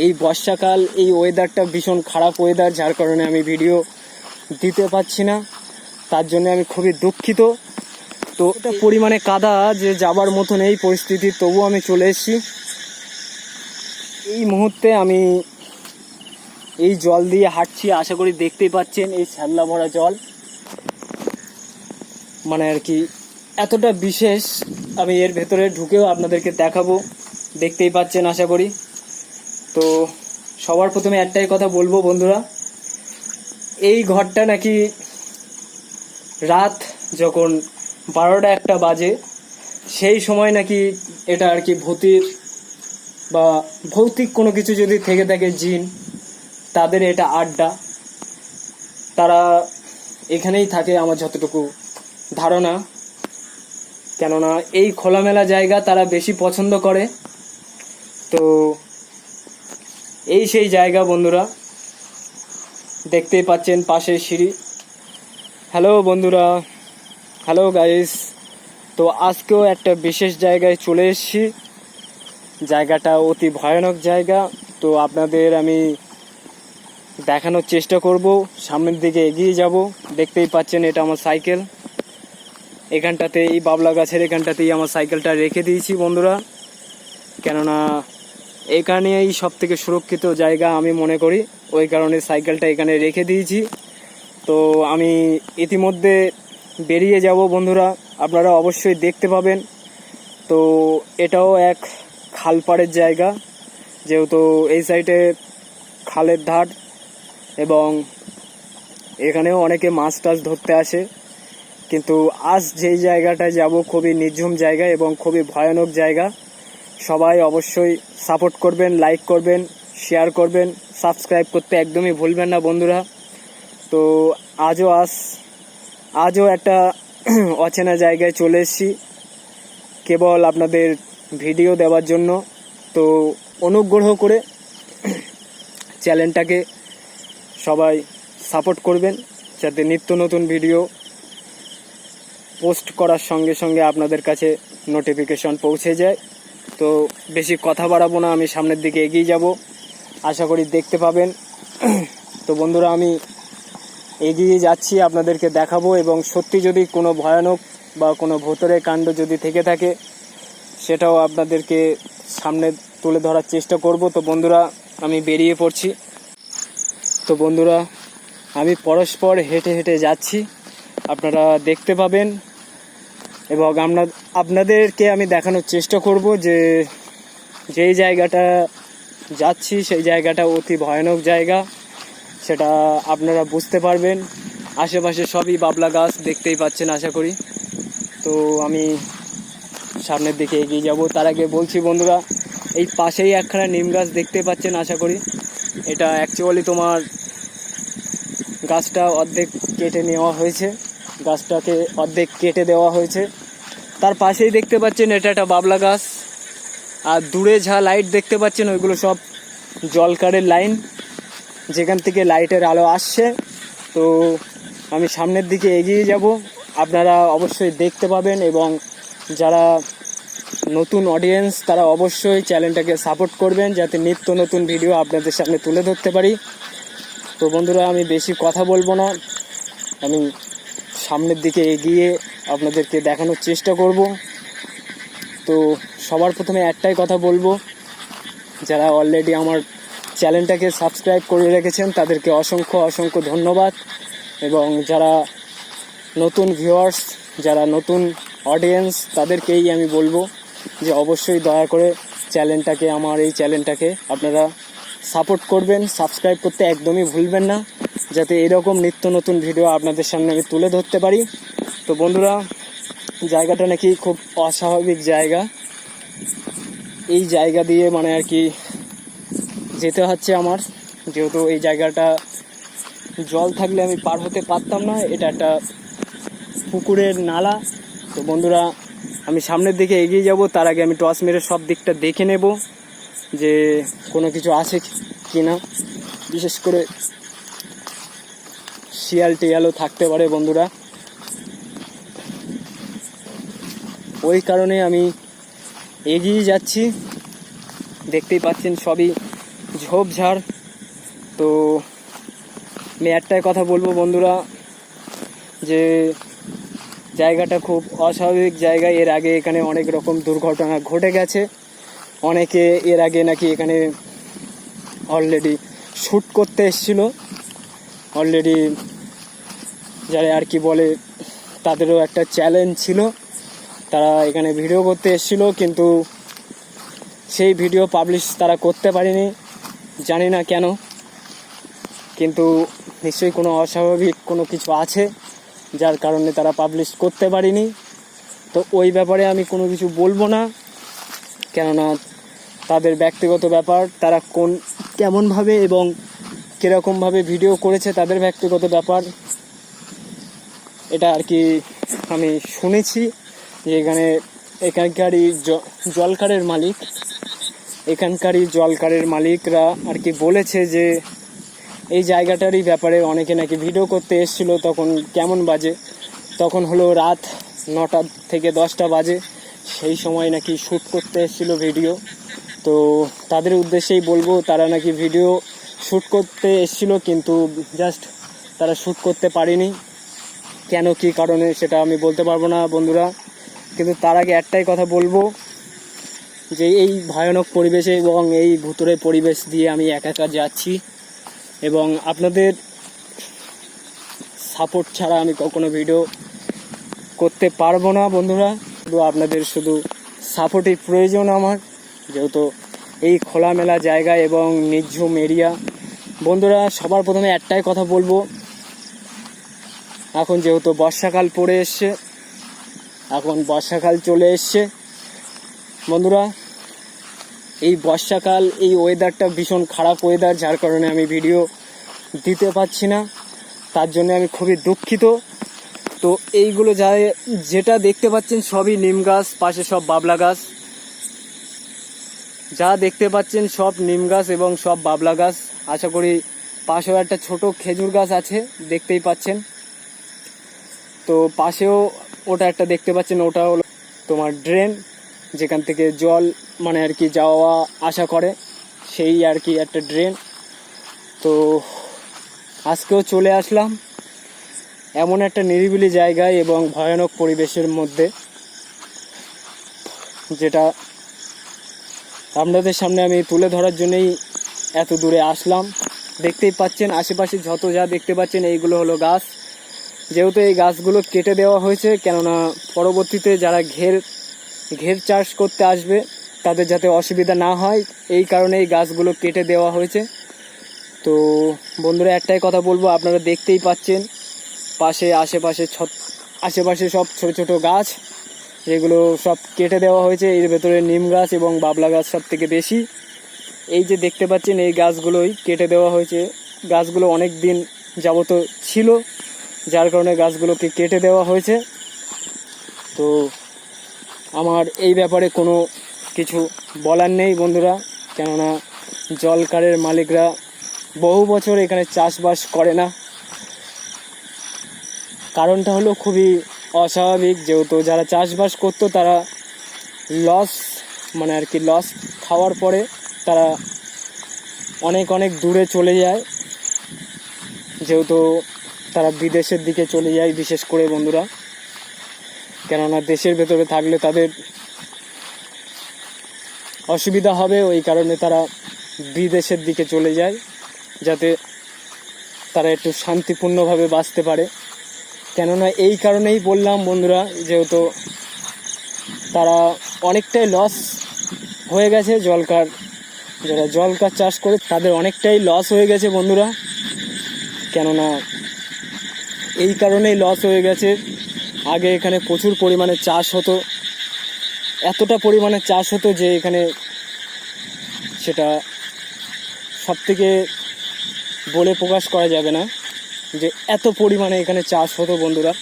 এই বর্ষাকাল, এই ওয়েদারটা ভীষণ খারাপ ওয়েদার, যার কারণে আমি ভিডিও দিতে পারছি না। তার জন্য আমি খুবই দুঃখিত। তো এটা পরিমাণে কাদা যে যাবার মতন এই পরিস্থিতি, তবুও আমি চলে এসেছি। এই মুহূর্তে আমি এই জল দিয়ে হাঁটছি, আশা করি দেখতেই পাচ্ছেন এই শ্যাওলা ভরা জল, মানে আর কি এতটা বিশেষ। আমি এর ভেতরে ঢুকেও আপনাদেরকে দেখাবো, দেখতেই পাচ্ছেন আশা করি। তো সবার প্রথমে একটাই কথা বলবো বন্ধুরা, এই ঘরটা নাকি রাত যখন 12টা-1টা বাজে সেই সময় নাকি এটা আর কি ভূতির বা ভৌতিক কোনো কিছু যদি থেকে থাকে, জিন, তাদের এটা আড্ডা। তারা এখানেই থাকে আমার যতটুকু ধারণা, কেননা এই খোলামেলা জায়গা তারা বেশি পছন্দ করে। তো এই সেই জায়গা বন্ধুরা, দেখতেই পাচ্ছেন পাশে সিঁড়ি। হ্যালো বন্ধুরা, হ্যালো গাইস। তো আজকেও একটা বিশেষ জায়গায় চলে এসেছি। জায়গাটা অতি ভয়ানক জায়গা। তো আপনাদের আমি দেখানোর চেষ্টা করব, সামনের দিকে এগিয়ে যাব। দেখতেই পাচ্ছেন এটা আমার সাইকেল। এখানটাতে এই বাবলা গাছের এখানটাতেই আমার সাইকেলটা রেখে দিয়েছি বন্ধুরা, কেননা এখানেই সব থেকে সুরক্ষিত জায়গা আমি মনে করি, ওই কারণে সাইকেলটা এখানে রেখে দিয়েছি। তো আমি ইতিমধ্যে বেরিয়ে যাব বন্ধুরা, আপনারা অবশ্যই দেখতে পাবেন। তো এটাও এক খালপাড়ের জায়গা, যেহেতু এই সাইডে খালের ধার এবং এখানেও অনেকে মাছ টাছ ধরতে আসে। কিন্তু আজ যেই জায়গাটায় যাব খুবই নির্ঝুম জায়গা এবং খুবই ভয়ানক জায়গা। সবাই অবশ্যই সাপোর্ট করবেন, লাইক করবেন, শেয়ার করবেন, সাবস্ক্রাইব করতে একদমই ভুলবেন না বন্ধুরা। তো আজও একটা অচেনা জায়গায় চলে এসেছি কেবল আপনাদের ভিডিও দেওয়ার জন্য। তো অনুগ্রহ করে চ্যানেলটাকে সবাই সাপোর্ট করবেন, যাতে নিত্য নতুন ভিডিও পোস্ট করার সঙ্গে সঙ্গে আপনাদের কাছে নোটিফিকেশন পৌঁছে যায়। তো বেশি কথা বাড়াবো না, আমি সামনের দিকে এগিয়ে যাব, আশা করি দেখতে পাবেন। তো বন্ধুরা আমি এগিয়ে যাচ্ছি, আপনাদেরকে দেখাবো, এবং সত্যি যদি কোনো ভয়ানক বা কোনো ভূতের কাণ্ড যদি থেকে থাকে সেটাও আপনাদেরকে সামনে তুলে ধরার চেষ্টা করব। তো বন্ধুরা আমি বেরিয়ে পড়ছি। তো বন্ধুরা আমি পরস্পর হেঁটে হেঁটে যাচ্ছি, আপনারা দেখতে পাবেন, এবং আপনাদেরকে আমি দেখানোর চেষ্টা করব যে যেই জায়গাটা যাচ্ছি সেই জায়গাটা অতি ভয়ানক জায়গা, সেটা আপনারা বুঝতে পারবেন। আশেপাশে সবই বাবলা গাছ, দেখতেই পাচ্ছেন আশা করি। তো আমি সামনের দিকে এগিয়ে যাব। তার আগে বলছি বন্ধুরা, এই পাশেই একখানা নিম গাছ দেখতে পাচ্ছেন আশা করি। এটা অ্যাকচুয়ালি তোমার গাছটা অর্ধেক কেটে নেওয়া হয়েছে, গাছটাকে অর্ধেক কেটে দেওয়া হয়েছে। তার পাশেই দেখতে পাচ্ছেন এটা একটা বাবলা গাছ, আর দূরে যা লাইট দেখতে পাচ্ছেন ওইগুলো সব জলকারের লাইন, যেখান থেকে লাইটের আলো আসছে। তো আমি সামনের দিকে এগিয়ে যাব, আপনারা অবশ্যই দেখতে পাবেন, এবং যারা নতুন অডিয়েন্স তারা অবশ্যই চ্যানেলটাকে সাপোর্ট করবেন, যাতে নিত্য নতুন ভিডিও আপনাদের সামনে তুলে ধরতে পারি। তো বন্ধুরা আমি বেশি কথা বলবো না, আমি সামনের দিকে এগিয়ে আপনাদেরকে দেখানোর চেষ্টা করব। তো সবার প্রথমে একটাই কথা বলবো, যারা অলরেডি আমার চ্যানেলটাকে সাবস্ক্রাইব করে রেখেছেন তাদেরকে অসংখ্য অসংখ্য ধন্যবাদ, এবং যারা নতুন ভিউয়ার্স, যারা নতুন অডিয়েন্স, তাদেরকেই আমি বলবো যে অবশ্যই দয়া করে আমার এই চ্যানেলটাকে আপনারা সাপোর্ট করবেন, সাবস্ক্রাইব করতে একদমই ভুলবেন না, যাতে এরকম নিত্য নতুন ভিডিও আপনাদের সামনে আমি তুলে ধরতে পারি। তো বন্ধুরা জায়গাটা নাকি খুব অস্বাভাবিক জায়গা, এই জায়গা দিয়ে মানে আর কি যেতে হচ্ছে আমার, যেহেতু এই জায়গাটা জল থাকলে আমি পার হতে পারতাম না, এটা একটা পুকুরের নালা। তো বন্ধুরা আমি সামনের দিকে এগিয়ে যাব, তার আগে আমি টর্চ মেরে সব দিকটা দেখে নেব যে কোনো কিছু আছে কি না, বিশেষ করে শিয়াল টিয়ালও থাকতে পারে বন্ধুরা, ওই কারণে আমি এগিয়ে যাচ্ছি। দেখতেই পাচ্ছেন সবই ঝোপঝাড়। তো আমি একটাই কথা বলবো বন্ধুরা, যে জায়গাটা খুব অস্বাভাবিক জায়গা। এর আগে এখানে অনেক রকম দুর্ঘটনা ঘটে গেছে। অনেকে এর আগে নাকি এখানে অলরেডি শ্যুট করতে এসেছিল, অলরেডি যারা আর কি বলে তাদেরও একটা চ্যালেঞ্জ ছিল, তারা এখানে ভিডিও করতে এসেছিল, কিন্তু সেই ভিডিও পাবলিশ তারা করতে পারেনি, জানি না কেন। কিন্তু নিশ্চয়ই কোনো অস্বাভাবিক কোনো কিছু আছে যার কারণে তারা পাবলিশ করতে পারেনি। তো ওই ব্যাপারে আমি কোনো কিছু বলবো না, কেননা তাদের ব্যক্তিগত ব্যাপার। তারা কেমনভাবে এবং কীরকমভাবে ভিডিও করেছে তাদের ব্যক্তিগত ব্যাপার। এটা আর কি আমি শুনেছি যে এখানকারই জলকারের মালিকরা আর কি বলেছে যে এই জায়গাটারই ব্যাপারে অনেকে নাকি ভিডিও করতে এসেছিলো। তখন কেমন বাজে, তখন হলো রাত 9টা থেকে 10টা বাজে, সেই সময় নাকি শ্যুট করতে এসেছিলো ভিডিও। তো তাদের উদ্দেশ্যেই বলবো, তারা নাকি ভিডিও শ্যুট করতে এসেছিলো, কিন্তু জাস্ট তারা শ্যুট করতে পারেনি। কেন কী কারণে সেটা আমি বলতে পারবো না বন্ধুরা, কিন্তু তার আগে একটাই কথা বলবো, যে এই ভয়ানক পরিবেশে এবং এই ভুতুড়ে পরিবেশ দিয়ে আমি একা একা যাচ্ছি, এবং আপনাদের সাপোর্ট ছাড়া আমি কখনো ভিডিও করতে পারবো না বন্ধুরা। আপনাদের শুধু সাপোর্টই প্রয়োজন আমার, যেহেতু এই খোলামেলা জায়গা এবং নির্ঝুম এরিয়া। বন্ধুরা সবার প্রথমে একটাই কথা বলবো, এখন যেহেতু বর্ষাকাল পড়ে এসছে, এখন বর্ষাকাল চলে এসছে বন্ধুরা, এই বর্ষাকাল এই ওয়েদারটা ভীষণ খারাপ ওয়েদার, যার কারণে আমি ভিডিও দিতে পারছি না, তার জন্য আমি খুবই দুঃখিত। তো এইগুলো যেটা দেখতে পাচ্ছেন সবই নিম গাছ, পাশে সব বাবলা গাছ, যা দেখতে পাচ্ছেন সব নিম গাছ এবং সব বাবলা গাছ। আশা করি পাশেও একটা ছোট খেজুর গাছ আছে, দেখতেই পাচ্ছেন। তো পাশেও ওটা একটা দেখতে পাচ্ছেন, ওটা হলো তোমার ড্রেন, যেখান থেকে জল মানে আর কি যাওয়া আসা করে, সেই আর কি একটা ড্রেন। তো আজকেও চলে আসলাম এমন একটা নিরিবিলি জায়গায় এবং ভয়ানক পরিবেশের মধ্যে, যেটা আপনাদের সামনে আমি তুলে ধরার জন্যই এত দূরে আসলাম। দেখতেই পাচ্ছেন আশেপাশে যত যা দেখতে পাচ্ছেন এইগুলো হলো গাছ। যেহেতু এই গাছগুলো কেটে দেওয়া হয়েছে, কেননা পরবর্তীতে যারা ঘের চাষ করতে আসবে তাদের যাতে অসুবিধা না হয়, এই কারণে এই গাছগুলো কেটে দেওয়া হয়েছে। তো বন্ধুরা একটাই কথা বলবো, আপনারা দেখতেই পাচ্ছেন আশেপাশে সব ছোট ছোট গাছ, যেগুলো সব কেটে দেওয়া হয়েছে। এর ভেতরে নিম গাছ এবং বাবলা গাছ সব থেকে বেশি। এই যে দেখতে পাচ্ছেন এই গাছগুলোই কেটে দেওয়া হয়েছে। গাছগুলো অনেক দিন যাবত ছিল, যার কারণে গাছগুলোকে কেটে দেওয়া হয়েছে। তো আমার এই ব্যাপারে কোনো কিছু বলার নেই বন্ধুরা, কেননা জলকারের মালিকরা বহু বছর এখানে চাষবাস করে না। কারণটা হলো খুবই অস্বাভাবিক, যেহেতু যারা চাষবাস করতো তারা লস খাওয়ার পরে তারা অনেক দূরে চলে যায়, যেহেতু তারা বিদেশের দিকে চলে যায় বিশেষ করে বন্ধুরা, কেননা দেশের ভেতরে থাকলে তাদের অসুবিধা হবে, ওই কারণে তারা বিদেশের দিকে চলে যায়, যাতে তারা একটু শান্তিপূর্ণভাবে বাঁচতে পারে। কেননা এই কারণেই বললাম বন্ধুরা, যেহেতু তারা অনেকটাই লস হয়ে গেছে, যারা জলকার চাষ করে তাদের অনেকটাই লস হয়ে গেছে বন্ধুরা। কেননা এই কারণেই লস হয়ে গেছে, আগে এখানে প্রচুর পরিমাণে চাষ হতো, এতটা পরিমাণে চাষ হতো যে এখানে সেটা সব থেকে বলে প্রকাশ করা যাবে না, যে এত পরিমাণে এখানে চাষ হতো বন্ধুরা।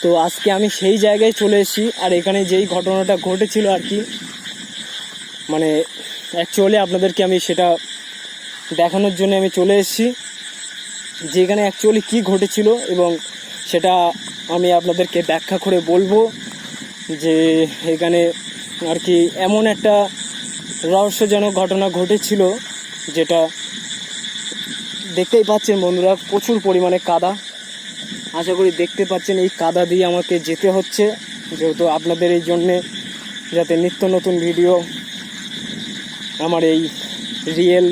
তো আজকে আমি সেই জায়গায় চলে এসেছি, আর এখানে যেই ঘটনাটা ঘটেছিল আর কি, মানে অ্যাকচুয়ালি আপনাদেরকে আমি সেটা দেখানোর জন্য আমি চলে এসেছি, যে এখানে অ্যাকচুয়ালি কী ঘটেছিল, এবং সেটা আমি আপনাদেরকে ব্যাখ্যা করে বলবো, যে এখানে আর কি এমন একটা রহস্যজনক ঘটনা ঘটেছিল, যেটা দেখতেই পাচ্ছেন বন্ধুরা, প্রচুর পরিমাণে কাদা। আশা করি দেখতে পাচ্ছেন এই কাদা দিয়ে আমাকে যেতে হচ্ছে, যেহেতু আপনাদের এই জন্যে যাতে নিত্য নতুন ভিডিও আমার এই রিয়েল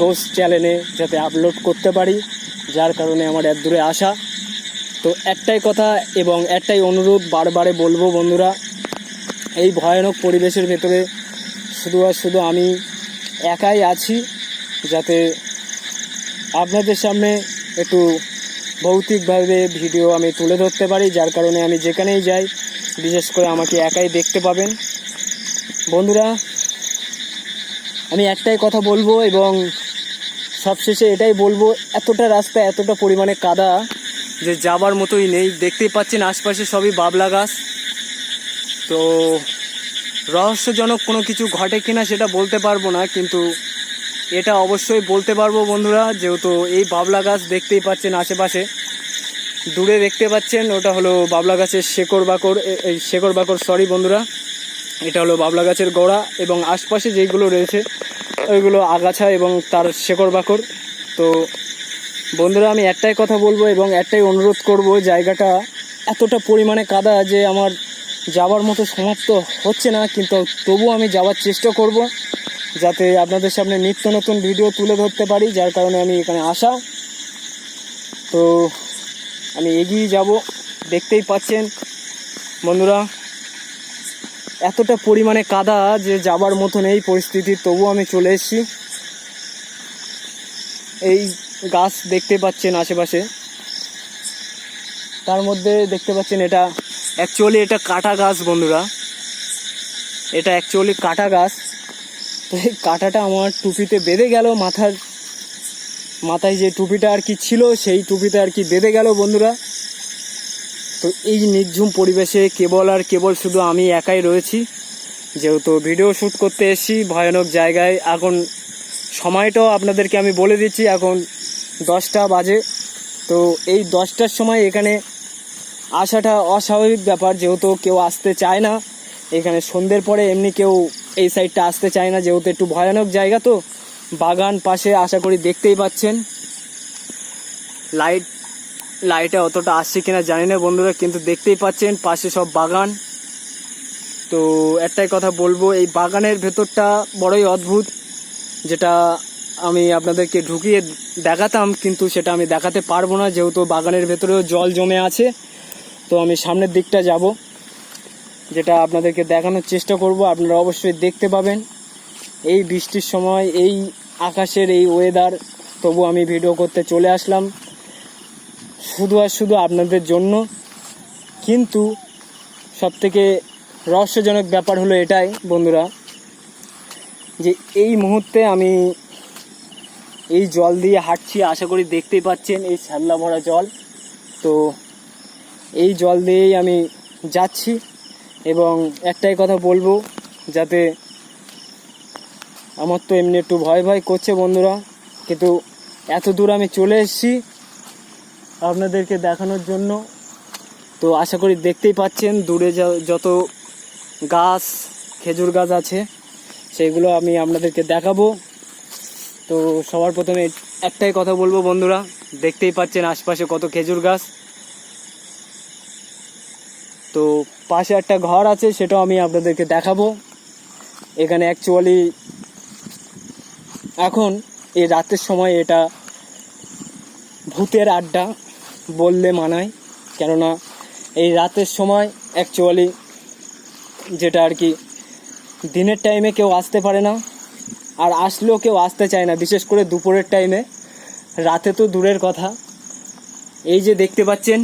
গোস্ট চ্যানেলে যাতে আপলোড করতে পারি, যার কারণে আমার এত দূরে আসা। তো একটাই কথা এবং একটাই অনুরোধ বারবারে বলবো বন্ধুরা, এই ভয়ানক পরিবেশের ভেতরে শুধু আর শুধু আমি একাই আছি, যাতে আপনাদের সামনে একটু ভৌতিকভাবে ভিডিও আমি তুলে ধরতে পারি, যার কারণে আমি যেখানেই যাই বিশেষ করে আমাকে একাই দেখতে পাবেন। বন্ধুরা, আমি একটাই কথা বলবো এবং সবশেষে এটাই বলবো, এতটা রাস্তা এতটা পরিমাণে কাদা যে যাবার মতোই নেই। দেখতেই পাচ্ছেন আশপাশে সবই বাবলা গাছ। তো রহস্যজনক কোনো কিছু ঘটে কিনা সেটা বলতে পারবো না, কিন্তু এটা অবশ্যই বলতে পারবো বন্ধুরা, যেহেতু এই বাবলা গাছ দেখতেই পাচ্ছেন আশেপাশে, দূরে দেখতে পাচ্ছেন ওটা হলো বাবলা গাছের শেকড় বাকড় সরি বন্ধুরা, এটা হলো বাবলা গাছের গোড়া এবং আশপাশে যেগুলো রয়েছে ওইগুলো আগাছা এবং তার শেকড় বাকড়। তো বন্ধুরা, আমি একটাই কথা বলবো এবং একটাই অনুরোধ করব, জায়গাটা এতটা পরিমাণে কাদা যে আমার যাওয়ার মতো সমাপ্ত হচ্ছে না, কিন্তু তবুও আমি যাওয়ার চেষ্টা করব যাতে আপনাদের সামনে নিত্য নতুন ভিডিও তুলে ধরতে পারি, যার কারণে আমি এখানে আসা। তো আমি এগিয়ে যাব। দেখতেই পাচ্ছেন বন্ধুরা, এতটা পরিমাণে কাদা যে যাবার মতন এই পরিস্থিতি, তবুও আমি চলে এসেছি। এই গাছ দেখতে পাচ্ছেন আশেপাশে, তার মধ্যে দেখতে পাচ্ছেন এটা অ্যাকচুয়ালি এটা কাটা গাছ বন্ধুরা, এটা অ্যাকচুয়ালি কাটা গাছ। তো এই কাঁটাটা আমার টুপিতে বেঁধে গেল, মাথায় যে টুপিটা আর কি ছিল সেই টুপিতে আর কি বেঁধে গেল বন্ধুরা। তো এই নির্ঝুম পরিবেশে কেবল শুধু আমি একাই রয়েছি, যেহেতু ভিডিও শ্যুট করতে এসেছি ভয়ানক জায়গায়। এখন সময়টাও আপনাদেরকে আমি বলে দিচ্ছি, এখন 10টা বাজে। তো এই 10টার সময় এখানে আসাটা অস্বাভাবিক ব্যাপার, যেহেতু কেউ আসতে চায় না এখানে সন্ধ্যের পরে, এমনি কেউ এই সাইডটা আসতে চায় না, যেহেতু একটু ভয়ানক জায়গা। তো বাগান পাশে, আশা করি দেখতেই পাচ্ছেন লাইটে অতটা আসছে কিনা জানি না বন্ধুরা, কিন্তু দেখতেই পাচ্ছেন পাশে সব বাগান। তো একটাই কথা বলবো, এই বাগানের ভেতরটা বড়ই অদ্ভুত, যেটা আমি আপনাদেরকে ঢুকিয়ে দেখাতাম, কিন্তু সেটা আমি দেখাতে পারবো না, যেহেতু বাগানের ভেতরেও জল জমে আছে। তো আমি সামনের দিকটা যাব, যেটা আপনাদেরকে দেখানোর চেষ্টা করব, আপনারা অবশ্যই দেখতে পাবেন। এই বৃষ্টির সময় এই আকাশের এই ওয়েদার, তবু আমি ভিডিও করতে চলে আসলাম শুধু আর শুধু আপনাদের জন্য। কিন্তু সবথেকে রহস্যজনক ব্যাপার হলো এটাই বন্ধুরা, যে এই মুহূর্তে আমি এই জল দিয়ে হাঁটছি, আশা করি দেখতেই পাচ্ছেন এই শ্যাওলা ভরা জল। তো এই জল দিয়েই আমি যাচ্ছি এবং একটাই কথা বলবো, যাতে আমার তো এমনি একটু ভয় করছে বন্ধুরা, কিন্তু এত দূর আমি চলে এসেছি আপনাদেরকে দেখানোর জন্য। তো আশা করি দেখতেই পাচ্ছেন দূরে যত গাছ, খেজুর গাছ আছে সেইগুলো আমি আপনাদেরকে দেখাবো। তো সবার প্রথমে একটাই কথা বলবো বন্ধুরা, দেখতেই পাচ্ছেন আশপাশে কত খেজুর গাছ। তো পাশে একটা ঘর আছে, সেটাও আমি আপনাদেরকে দেখাবো। এখানে অ্যাকচুয়ালি এখন এই রাতের সময় এটা ভূতের আড্ডা বললে মানায়, কেননা এই রাতের সময় অ্যাকচুয়ালি যেটা আর কি দিনের টাইমে কেউ আসতে পারে না, আর আসলেও কেউ আসতে চায় না, বিশেষ করে দুপুরের টাইমে। রাতে তো দূরের কথা। এই যে দেখতে পাচ্ছেন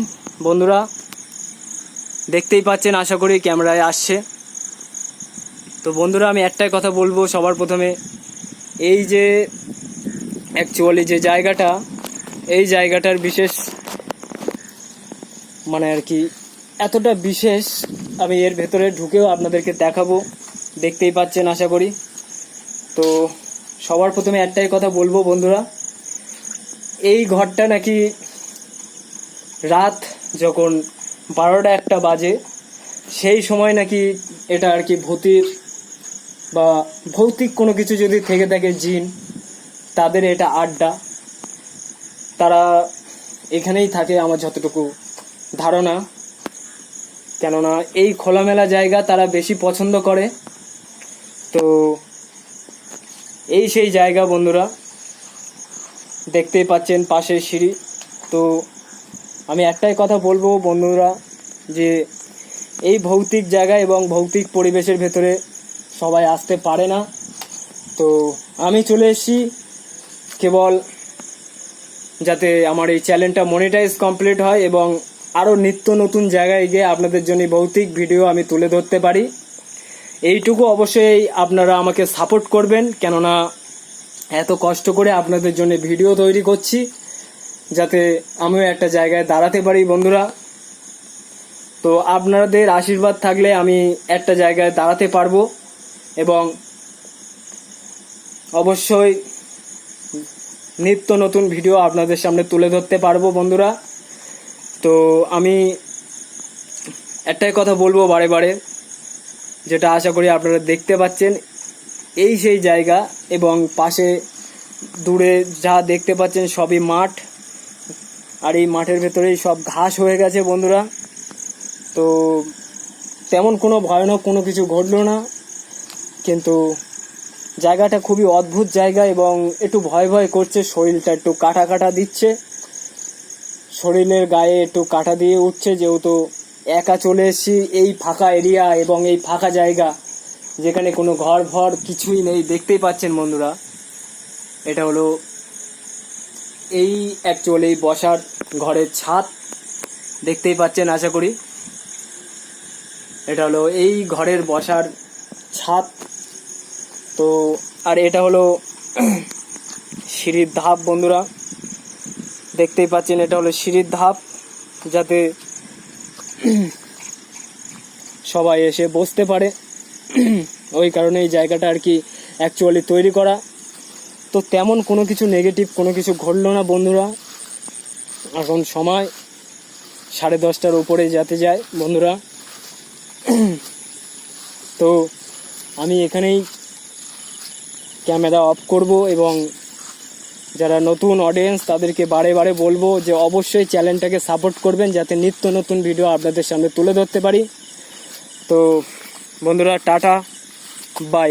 বন্ধুরা, দেখতেই পাচ্ছেন আশা করি ক্যামেরায় আসছে। তো বন্ধুরা, আমি একটাই কথা বলবো সবার প্রথমে, এই যে অ্যাকচুয়ালি যে জায়গাটা, এই জায়গাটার বিশেষ মানে আর কি এতটা বিশেষ, আমি এর ভেতরে ঢুকেও আপনাদেরকে দেখাবো, দেখতেই পাচ্ছেন আশা করি। তো সবার প্রথমে একটাই কথা বলবো বন্ধুরা, এই ঘরটা নাকি রাত যখন 12টা 1টা বাজে সেই সময় নাকি এটা আর কি ভূতির বা ভৌতিক কোনো কিছু যদি থেকে থাকে, জিন, তাদের এটা আড্ডা, তারা এখানেই থাকে আমার যতটুকু ধারণা, কেননা এই খোলামেলা জায়গা তারা বেশি পছন্দ করে। তো এই সেই জায়গা বন্ধুরা, দেখতেই পাচ্ছেন পাশের সিঁড়ি। তো আমি একটাই কথা বলবো বন্ধুরা, যে এই ভৌতিক জায়গা এবং ভৌতিক পরিবেশের ভেতরে সবাই আসতে পারে না। তো আমি চলে এসেছি কেবল যাতে আমার এই চ্যানেলটা মনিটাইজ কমপ্লিট হয় এবং আরও নিত্য নতুন জায়গায় গিয়ে আপনাদের জন্য ভৌতিক ভিডিও আমি তুলে ধরতে পারি। এইটুকু অবশ্যই আপনারা আমাকে সাপোর্ট করবেন, কেননা এত কষ্ট করে আপনাদের জন্য ভিডিও তৈরি করছি যাতে আমিও একটা জায়গায় দাঁড়াতে পারি বন্ধুরা। তো আপনাদের আশীর্বাদ থাকলে আমি একটা জায়গায় দাঁড়াতে পারবো এবং অবশ্যই নিত্য নতুন ভিডিও আপনাদের সামনে তুলে ধরতে পারবো বন্ধুরা। তো আমি একটাই কথা বলবো বারে বারে, যেটা আশা করি আপনারা দেখতে পাচ্ছেন, এই সেই জায়গা এবং পাশে দূরে যা দেখতে পাচ্ছেন সবই মাঠ, আর এই মাঠের ভেতরেই সব ঘাস হয়ে গেছে বন্ধুরা। তো তেমন কোনো ভয়ানক কোনো কিছু ঘটলো না, কিন্তু জায়গাটা খুবই অদ্ভুত জায়গা এবং একটু ভয় ভয় করছে, শরীরটা একটু কাটা কাটা দিচ্ছে, শরীরের গায়ে একটু কাটা দিয়ে উঠছে, যেহেতু একা চলে এসেছি এই ফাঁকা এরিয়া এবং এই ফাঁকা জায়গা যেখানে কোনো ঘর ভর কিছুই নেই। দেখতেই পাচ্ছেন বন্ধুরা, এটা হলো এই অ্যাকচুয়ালি বসার ঘরের ছাদ, দেখতেই পাচ্ছেন আশা করি। এটা হলো এই ঘরের বসার ছাদ। তো আর এটা হলো সিঁড়ির ধাপ বন্ধুরা, দেখতেই পাচ্ছেন এটা হলো সিঁড়ির ধাপ, যাতে সবাই এসে বসতে পারে, ওই কারণে এই জায়গাটা আর কি অ্যাকচুয়ালি তৈরি করা। তো তেমন কোনো কিছু নেগেটিভ কোনো কিছু ঘটলো না বন্ধুরা। এখন সময় 10:30টার উপরে যেতে যায় বন্ধুরা। তো আমি এখানেই ক্যামেরা অফ করব এবং যারা নতুন অডিয়েন্স তাদেরকে বারে বারে বলবো যে অবশ্যই চ্যানেলটাকে সাপোর্ট করবেন, যাতে নিত্য নতুন ভিডিও আপনাদের সামনে তুলে ধরতে পারি। তো বন্ধুরা টাটা, বাই।